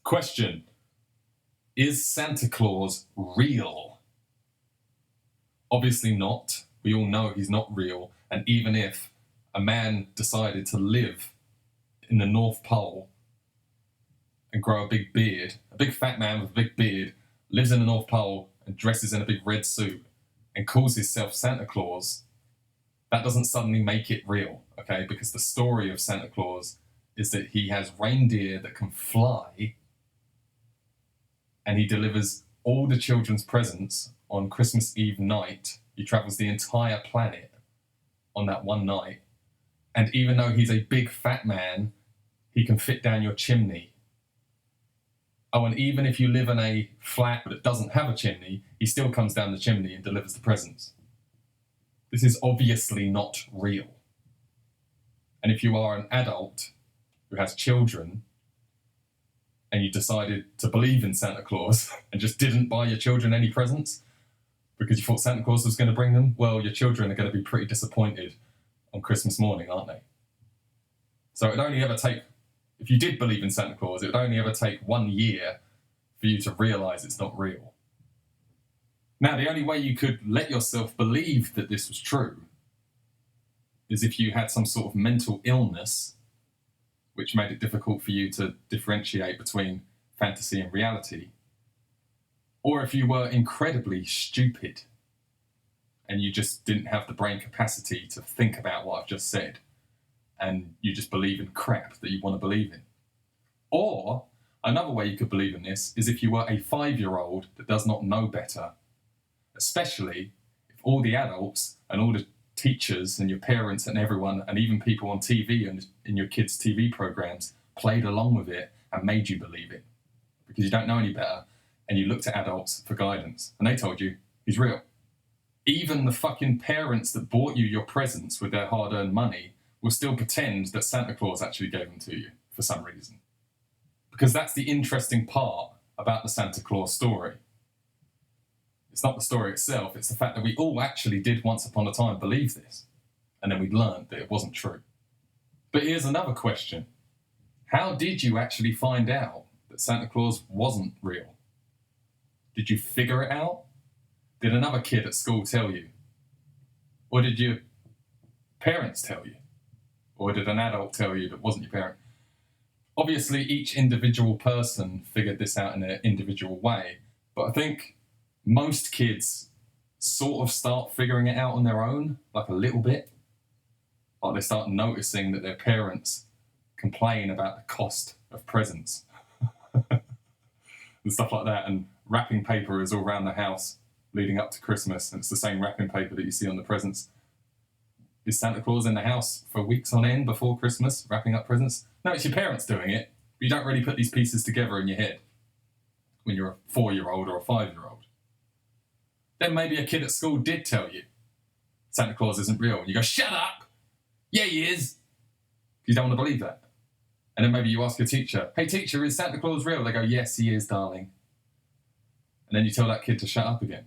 Question: is Santa Claus real? Obviously not. We all know he's not real. And even if a man decided to live in the North Pole and grow a big beard, a big fat man with a big beard, lives in the North Pole and dresses in a big red suit and calls himself Santa Claus, that doesn't suddenly make it real, okay? Because the story of Santa Claus is that he has reindeer that can fly and he delivers all the children's presents on Christmas Eve night. He travels the entire planet on that one night. And even though he's a big fat man, he can fit down your chimney. Oh, and even if you live in a flat that doesn't have a chimney, he still comes down the chimney and delivers the presents. This is obviously not real. And if you are an adult who has children and you decided to believe in Santa Claus and just didn't buy your children any presents because you thought Santa Claus was going to bring them, well, your children are going to be pretty disappointed on Christmas morning, aren't they? So it would only ever take, if you did believe in Santa Claus, it would only ever take 1 year for you to realise it's not real. Now, the only way you could let yourself believe that this was true is if you had some sort of mental illness which made it difficult for you to differentiate between fantasy and reality, or if you were incredibly stupid and you just didn't have the brain capacity to think about what I've just said, and you just believe in crap that you want to believe in. Or another way you could believe in this is if you were a 5-year-old that does not know better, especially if all the adults and all the teachers and your parents and everyone and even people on TV and in your kids' TV programs played along with it and made you believe it because you don't know any better and you looked at adults for guidance and they told you he's real. Even the fucking parents that bought you your presents with their hard-earned money will still pretend that Santa Claus actually gave them to you for some reason. Because that's the interesting part about the Santa Claus story. It's not the story itself, it's the fact that we all actually did once upon a time believe this, and then we learned that it wasn't true. But here's another question. How did you actually find out that Santa Claus wasn't real? Did you figure it out? Did another kid at school tell you? Or did your parents tell you? Or did an adult tell you that wasn't your parent? Obviously, each individual person figured this out in their individual way, but I think most kids sort of start figuring it out on their own, like a little bit. Like they start noticing that their parents complain about the cost of presents and stuff like that, and wrapping paper is all around the house leading up to Christmas, and it's the same wrapping paper that you see on the presents. Is Santa Claus in the house for weeks on end before Christmas, wrapping up presents? No, it's your parents doing it. You don't really put these pieces together in your head when you're a 4-year-old or a 5-year-old. Then maybe a kid at school did tell you Santa Claus isn't real. And you go, shut up! Yeah, he is! You don't want to believe that. And then maybe you ask your teacher, hey teacher, is Santa Claus real? They go, yes, he is, darling. And then you tell that kid to shut up again.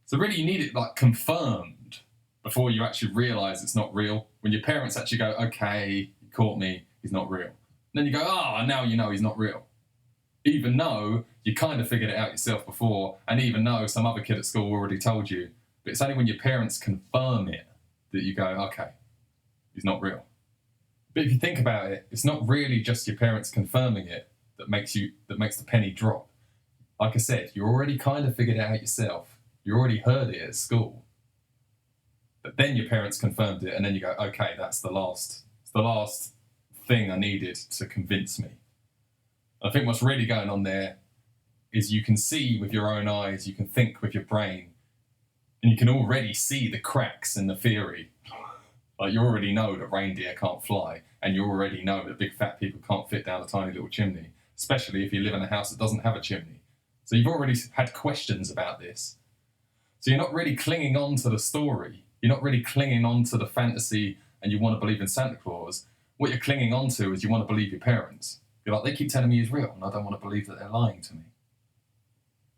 So really you need it like confirmed before you actually realise it's not real. When your parents actually go, okay, you caught me, he's not real. And then you go, oh, now you know he's not real. Even though you kind of figured it out yourself before, and even though some other kid at school already told you, but it's only when your parents confirm it that you go, okay, he's not real. But if you think about it, it's not really just your parents confirming it that makes the penny drop. Like I said, you already kind of figured it out yourself. You already heard it at school. But then your parents confirmed it, and then you go, okay, it's the last thing I needed to convince me. I think what's really going on there is you can see with your own eyes, you can think with your brain, and you can already see the cracks in the theory. Like you already know that reindeer can't fly, and you already know that big fat people can't fit down a tiny little chimney, especially if you live in a house that doesn't have a chimney. So you've already had questions about this. So you're not really clinging on to the story. You're not really clinging on to the fantasy and you want to believe in Santa Claus. What you're clinging on to is you want to believe your parents. You're like, they keep telling me he's real, and I don't want to believe that they're lying to me.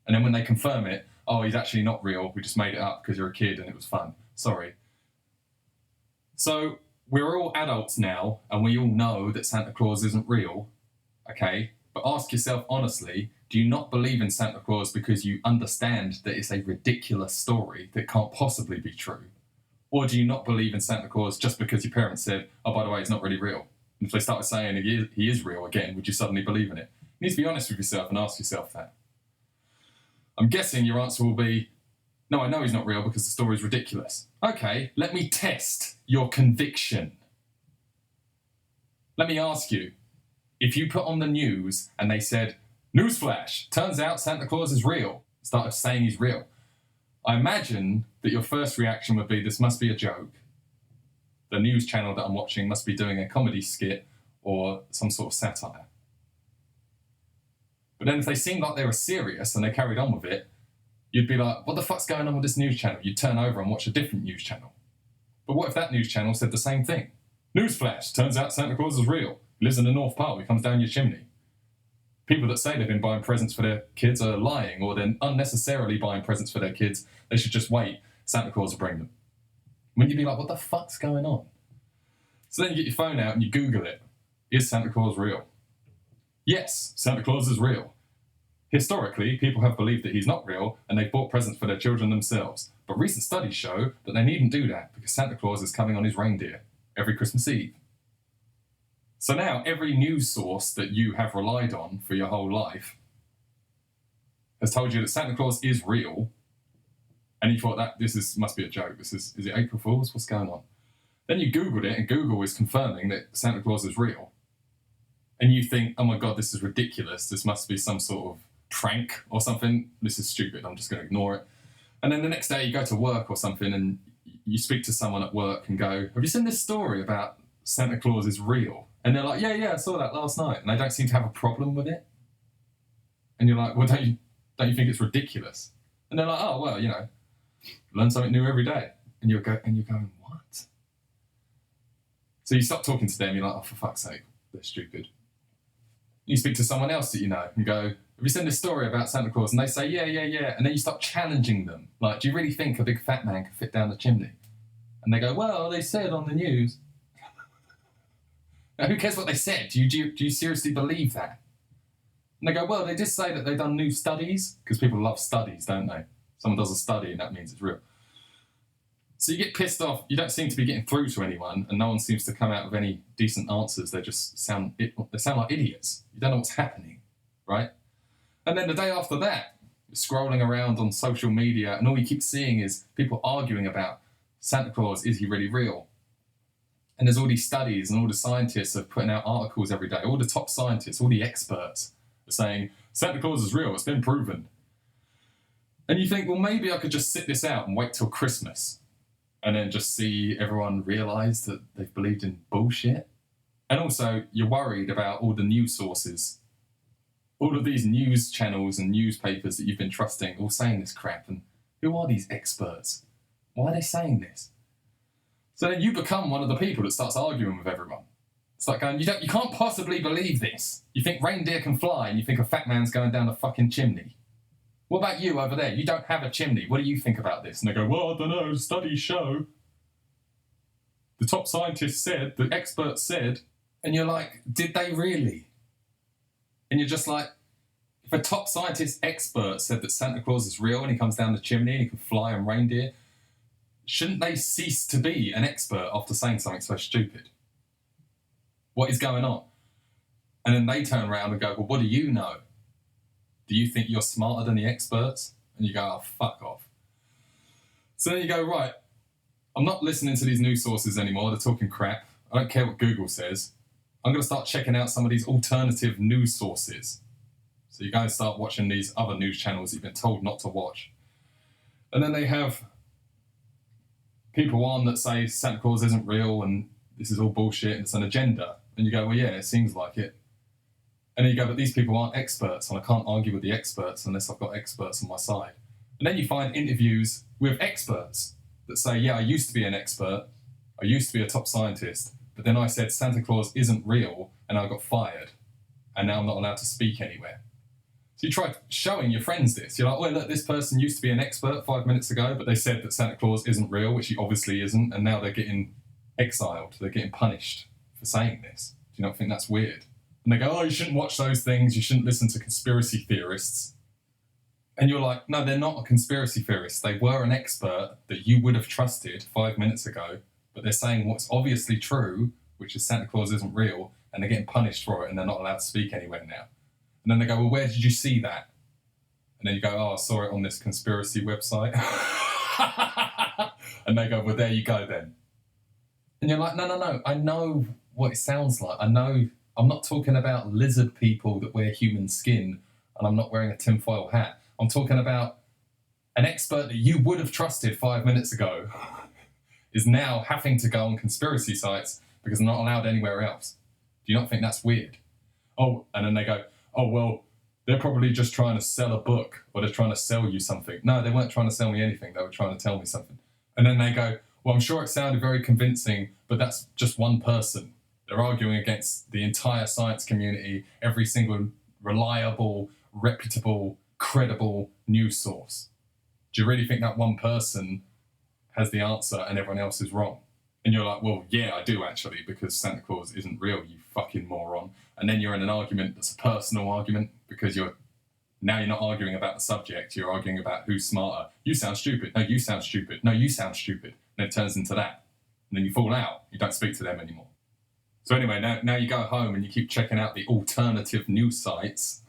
And then when they confirm it, oh, he's actually not real, we just made it up because you're a kid and it was fun. Sorry. So we're all adults now, and we all know that Santa Claus isn't real, okay? But ask yourself honestly, do you not believe in Santa Claus because you understand that it's a ridiculous story that can't possibly be true? Or do you not believe in Santa Claus just because your parents said, oh, by the way, he's not really real? And if they started saying he is real again, would you suddenly believe in it? You need to be honest with yourself and ask yourself that. I'm guessing your answer will be, no, I know he's not real because the story's ridiculous. Okay, let me test your conviction. Let me ask you, if you put on the news and they said, newsflash, turns out Santa Claus is real, started saying he's real, I imagine that your first reaction would be, this must be a joke. The news channel that I'm watching must be doing a comedy skit or some sort of satire. But then if they seemed like they were serious and they carried on with it, you'd be like, what the fuck's going on with this news channel? You'd turn over and watch a different news channel. But what if that news channel said the same thing? Newsflash, turns out Santa Claus is real. He lives in the North Pole, he comes down your chimney. People that say they've been buying presents for their kids are lying, or they're unnecessarily buying presents for their kids. They should just wait. Santa Claus will bring them. When you'd be like, what the fuck's going on? So then you get your phone out and you Google it. Is Santa Claus real? Yes, Santa Claus is real. Historically, people have believed that he's not real and they've bought presents for their children themselves. But recent studies show that they needn't do that because Santa Claus is coming on his reindeer every Christmas Eve. So now every news source that you have relied on for your whole life has told you that Santa Claus is real, and you thought that must be a joke. Is it April Fool's? What's going on? Then you Googled it, and Google is confirming that Santa Claus is real. And you think, oh my God, this is ridiculous. This must be some sort of prank or something. This is stupid. I'm just going to ignore it. And then the next day you go to work or something and you speak to someone at work and go, have you seen this story about Santa Claus is real? And they're like, yeah, I saw that last night. And they don't seem to have a problem with it. And you're like, well, don't you think it's ridiculous? And they're like, oh, well, learn something new every day. And you're going, what? So you stop talking to them. You're like, oh, for fuck's sake, they're stupid. You speak to someone else that you know and go, have you seen this story about Santa Claus? And they say, yeah. And then you start challenging them. Like, do you really think a big fat man can fit down the chimney? And they go, well, they said on the news. Now, who cares what they said? Do you seriously believe that? And they go, well, they did say that they've done new studies, because people love studies, don't they? Someone does a study and that means it's real. So you get pissed off. You don't seem to be getting through to anyone, and no one seems to come out with any decent answers. They just sound like idiots. You don't know what's happening, right? And then the day after that, you're scrolling around on social media, and all you keep seeing is people arguing about Santa Claus, is he really real? And there's all these studies, and all the scientists are putting out articles every day. All the top scientists, all the experts are saying, Santa Claus is real, it's been proven. And you think, well, maybe I could just sit this out and wait till Christmas and then just see everyone realise that they've believed in bullshit. And also, you're worried about all the news sources, all of these news channels and newspapers that you've been trusting, all saying this crap. And who are these experts? Why are they saying this? So then you become one of the people that starts arguing with everyone. It's like going, you can't possibly believe this. You think reindeer can fly and you think a fat man's going down a fucking chimney. What about you over there? You don't have a chimney. What do you think about this? And they go, well, I don't know, studies show. The top scientists said, the experts said, and you're like, did they really? And you're just like, if a top scientist expert said that Santa Claus is real and he comes down the chimney and he can fly on reindeer, shouldn't they cease to be an expert after saying something so stupid? What is going on? And then they turn around and go, well, what do you know? Do you think you're smarter than the experts? And you go, oh, fuck off. So then you go, right, I'm not listening to these news sources anymore. They're talking crap. I don't care what Google says. I'm going to start checking out some of these alternative news sources. So you go and start watching these other news channels that you've been told not to watch. And then they have people on that say Santa Claus isn't real and this is all bullshit and it's an agenda. And you go, well, yeah, it seems like it. And then you go, but these people aren't experts and I can't argue with the experts unless I've got experts on my side. And then you find interviews with experts that say, yeah, I used to be an expert. I used to be a top scientist. But then I said Santa Claus isn't real and I got fired. And now I'm not allowed to speak anywhere. So you try showing your friends this. You're like, well, look, this person used to be an expert 5 minutes ago, but they said that Santa Claus isn't real, which he obviously isn't, and now they're getting exiled. They're getting punished for saying this. Do you not think that's weird? And And they go, oh, you shouldn't watch those things, you shouldn't listen to conspiracy theorists. And you're like, no, they're not a conspiracy theorist. They were an expert that you would have trusted 5 minutes ago, but they're saying what's obviously true, which is Santa Claus isn't real, and they're getting punished for it, and they're not allowed to speak anywhere now. And then they go, well, where did you see that? And then you go, oh, I saw it on this conspiracy website. And they go, well, there you go then. And you're like, no, I know what it sounds like. I know, I'm not talking about lizard people that wear human skin, and I'm not wearing a tinfoil hat. I'm talking about an expert that you would have trusted 5 minutes ago is now having to go on conspiracy sites because they're not allowed anywhere else. Do you not think that's weird? Oh, and then they go, oh, well, they're probably just trying to sell a book or they're trying to sell you something. No, they weren't trying to sell me anything. They were trying to tell me something. And then they go, well, I'm sure it sounded very convincing, but that's just one person. They're arguing against the entire science community, every single reliable, reputable, credible news source. Do you really think that one person has the answer and everyone else is wrong? And you're like, well, yeah, I do actually, because Santa Claus isn't real, you fucking moron. And then you're in an argument that's a personal argument because you're not arguing about the subject, you're arguing about who's smarter. You sound stupid. No, you sound stupid. No, you sound stupid. And it turns into that. And then you fall out. You don't speak to them anymore. So anyway, now you go home and you keep checking out the alternative news sites.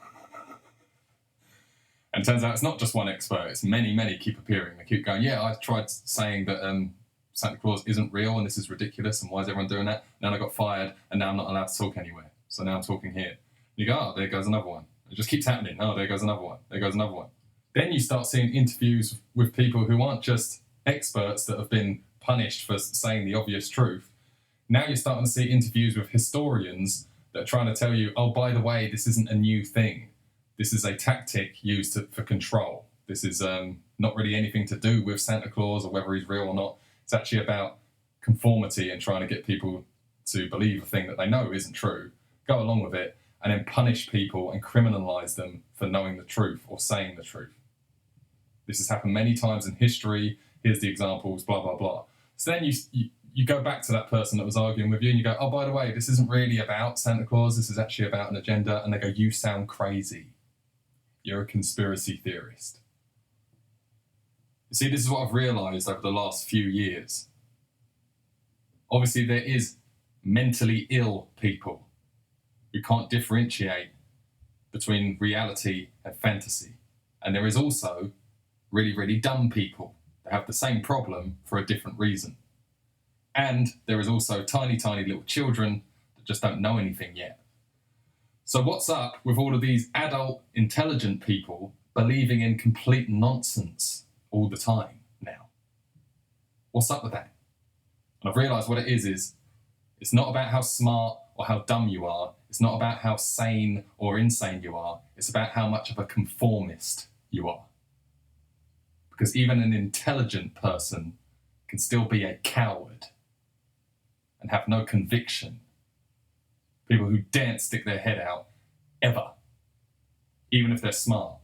And it turns out it's not just one expert, it's many keep appearing. They keep going, yeah, I tried saying that Santa Claus isn't real and this is ridiculous and why is everyone doing that? And then I got fired and now I'm not allowed to talk anywhere. So now I'm talking here. And you go, oh, there goes another one. It just keeps happening. Oh, there goes another one. There goes another one. Then you start seeing interviews with people who aren't just experts that have been punished for saying the obvious truth. Now you're starting to see interviews with historians that are trying to tell you, oh, by the way, this isn't a new thing. This is a tactic used for control. This is not really anything to do with Santa Claus or whether he's real or not. It's actually about conformity and trying to get people to believe a thing that they know isn't true, go along with it, and then punish people and criminalize them for knowing the truth or saying the truth. This has happened many times in history. Here's the examples, blah, blah, blah. So then you go back to that person that was arguing with you and you go, oh, by the way, this isn't really about Santa Claus. This is actually about an agenda. And they go, you sound crazy. You're a conspiracy theorist. You see, this is what I've realised over the last few years. Obviously, there is mentally ill people who can't differentiate between reality and fantasy. And there is also really dumb people that have the same problem for a different reason. And there is also tiny little children that just don't know anything yet. So what's up with all of these adult, intelligent people believing in complete nonsense all the time now? What's up with that? And I've realised what it is it's not about how smart or how dumb you are. It's not about how sane or insane you are. It's about how much of a conformist you are. Because even an intelligent person can still be a coward and have no conviction. People who daren't stick their head out, ever, even if they're smart.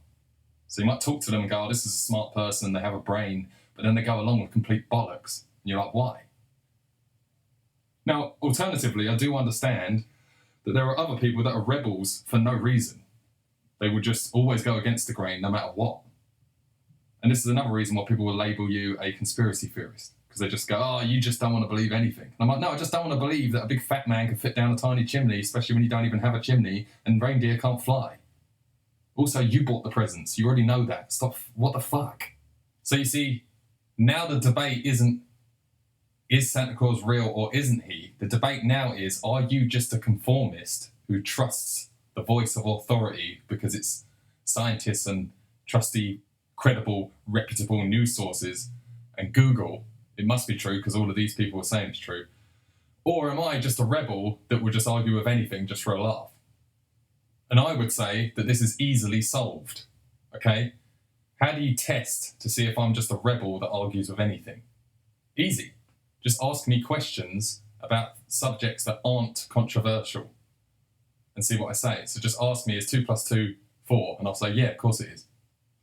So you might talk to them and go, oh, this is a smart person, they have a brain, but then they go along with complete bollocks. And you're like, why? Now, alternatively, I do understand that there are other people that are rebels for no reason. They will just always go against the grain no matter what. And this is another reason why people will label you a conspiracy theorist. Because they just go, oh, you just don't want to believe anything. And I'm like, no, I just don't want to believe that a big fat man can fit down a tiny chimney, especially when you don't even have a chimney, and reindeer can't fly. Also, you bought the presents. You already know that. Stop. What the fuck? So you see, now the debate isn't, is Santa Claus real or isn't he? The debate now is, are you just a conformist who trusts the voice of authority because it's scientists and trusty, credible, reputable news sources and Google? It must be true because all of these people are saying it's true. Or am I just a rebel that would just argue with anything just for a laugh? And I would say that this is easily solved, okay? How do you test to see if I'm just a rebel that argues with anything? Easy. Just ask me questions about subjects that aren't controversial and see what I say. So just ask me, is 2 + 2 4? And I'll say, yeah, of course it is.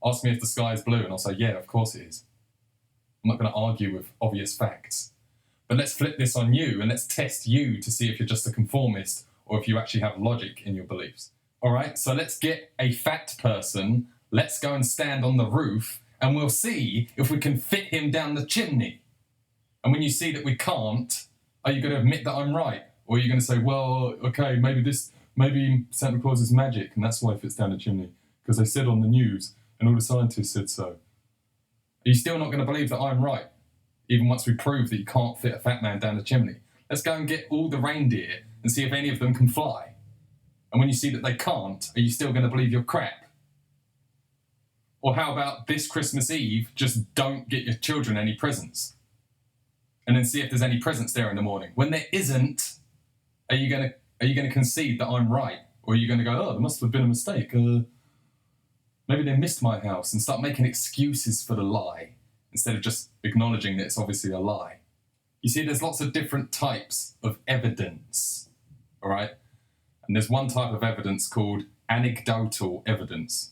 Ask me if the sky is blue and I'll say, yeah, of course it is. I'm not going to argue with obvious facts. But let's flip this on you and let's test you to see if you're just a conformist or if you actually have logic in your beliefs. All right, so let's get a fat person. Let's go and stand on the roof and we'll see if we can fit him down the chimney. And when you see that we can't, are you going to admit that I'm right? Or are you going to say, well, okay, maybe Santa Claus is magic and that's why he fits down the chimney, because they said on the news and all the scientists said so. Are you still not going to believe that I'm right, even once we prove that you can't fit a fat man down the chimney? Let's go and get all the reindeer and see if any of them can fly. And when you see that they can't, are you still going to believe you're crap? Or how about this Christmas Eve, just don't get your children any presents? And then see if there's any presents there in the morning. When there isn't, are you going to concede that I'm right? Or are you going to go, oh, there must have been a mistake. Maybe they missed my house, and start making excuses for the lie instead of just acknowledging that it's obviously a lie. You see, there's lots of different types of evidence, all right? And there's one type of evidence called anecdotal evidence,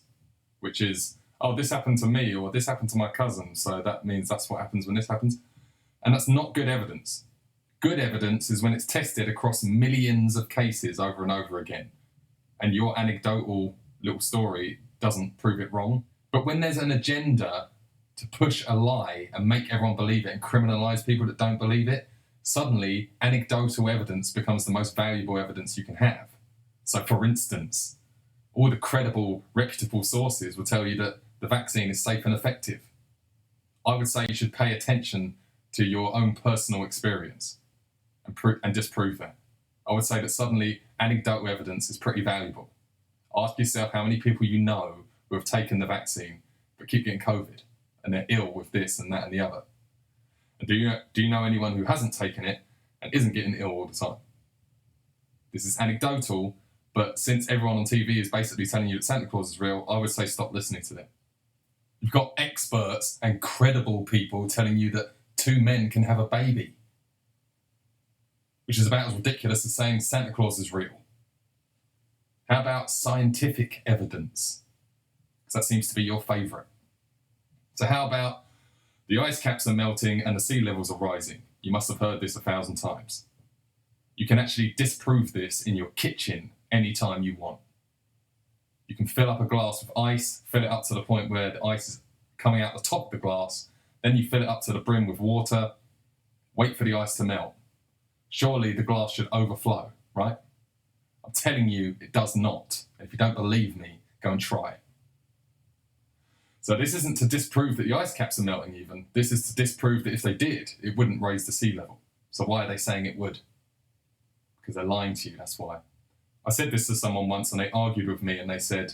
which is, oh, this happened to me, or this happened to my cousin, so that means that's what happens when this happens. And that's not good evidence. Good evidence is when it's tested across millions of cases over and over again, and your anecdotal little story doesn't prove it wrong. But when there's an agenda to push a lie and make everyone believe it and criminalise people that don't believe it, suddenly anecdotal evidence becomes the most valuable evidence you can have. So, for instance, all the credible, reputable sources will tell you that the vaccine is safe and effective. I would say you should pay attention to your own personal experience and disprove that. I would say that suddenly anecdotal evidence is pretty valuable. Ask yourself how many people you know who have taken the vaccine but keep getting COVID and they're ill with this and that and the other. And do you know anyone who hasn't taken it and isn't getting ill all the time? This is anecdotal, but since everyone on TV is basically telling you that Santa Claus is real, I would say stop listening to them. You've got experts and credible people telling you that two men can have a baby, which is about as ridiculous as saying Santa Claus is real. How about scientific evidence? Because that seems to be your favourite. So how about the ice caps are melting and the sea levels are rising? You must have heard this 1,000 times. You can actually disprove this in your kitchen anytime you want. You can fill up a glass with ice, fill it up to the point where the ice is coming out the top of the glass, then you fill it up to the brim with water, wait for the ice to melt. Surely the glass should overflow, right? I'm telling you, it does not. If you don't believe me, go and try it. So this isn't to disprove that the ice caps are melting even. This is to disprove that if they did, it wouldn't raise the sea level. So why are they saying it would? Because they're lying to you, that's why. I said this to someone once and they argued with me and they said,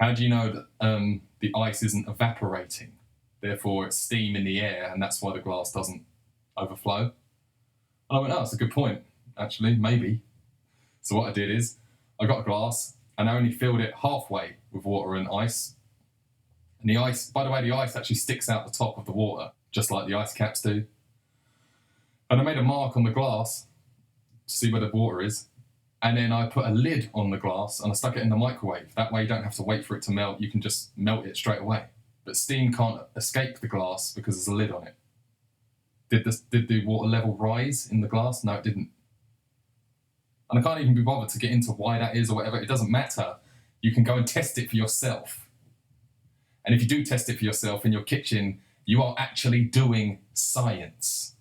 how do you know that the ice isn't evaporating? Therefore, it's steam in the air and that's why the glass doesn't overflow. And I went, oh, that's a good point, actually, maybe. So what I did is, I got a glass and I only filled it halfway with water and ice. And the ice, by the way, the ice actually sticks out the top of the water, just like the ice caps do. And I made a mark on the glass to see where the water is. And then I put a lid on the glass and I stuck it in the microwave. That way you don't have to wait for it to melt, you can just melt it straight away. But steam can't escape the glass because there's a lid on it. Did the water level rise in the glass? No, it didn't. And I can't even be bothered to get into why that is or whatever. It doesn't matter. You can go and test it for yourself. And if you do test it for yourself in your kitchen, you are actually doing science.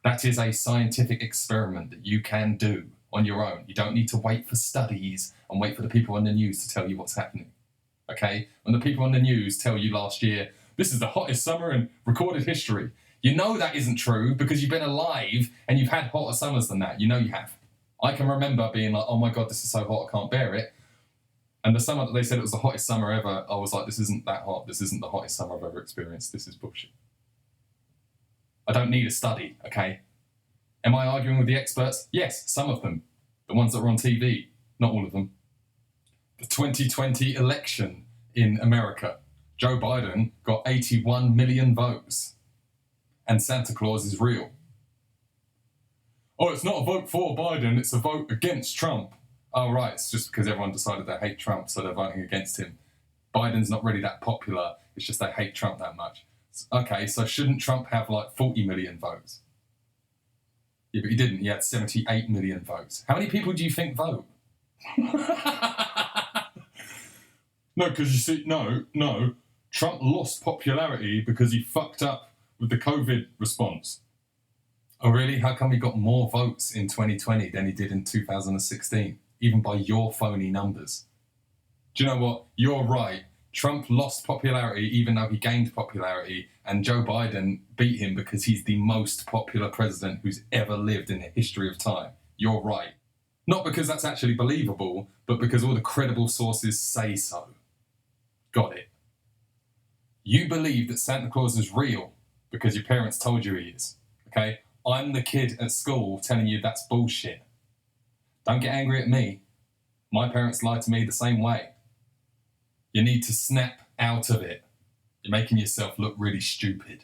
That is a scientific experiment that you can do on your own. You don't need to wait for studies and wait for the people on the news to tell you what's happening. Okay? When the people on the news tell you last year, this is the hottest summer in recorded history, you know that isn't true because you've been alive and you've had hotter summers than that. You know you have. I can remember being like, oh my God, this is so hot, I can't bear it. And the summer that they said it was the hottest summer ever, I was like, this isn't that hot. This isn't the hottest summer I've ever experienced. This is bullshit. I don't need a study, okay? Am I arguing with the experts? Yes, some of them. The ones that were on TV, not all of them. The 2020 election in America. Joe Biden got 81 million votes. And Santa Claus is real. Oh, it's not a vote for Biden, it's a vote against Trump. Oh, right, it's just because everyone decided they hate Trump, so they're voting against him. Biden's not really that popular, it's just they hate Trump that much. Okay, so shouldn't Trump have like 40 million votes? Yeah, but he didn't. He had 78 million votes. How many people do you think vote? No, because you see, no. Trump lost popularity because he fucked up with the COVID response. Oh, really? How come he got more votes in 2020 than he did in 2016, even by your phony numbers? Do you know what? You're right. Trump lost popularity even though he gained popularity, and Joe Biden beat him because he's the most popular president who's ever lived in the history of time. You're right. Not because that's actually believable, but because all the credible sources say so. Got it. You believe that Santa Claus is real because your parents told you he is, okay? I'm the kid at school telling you that's bullshit. Don't get angry at me. My parents lied to me the same way. You need to snap out of it. You're making yourself look really stupid.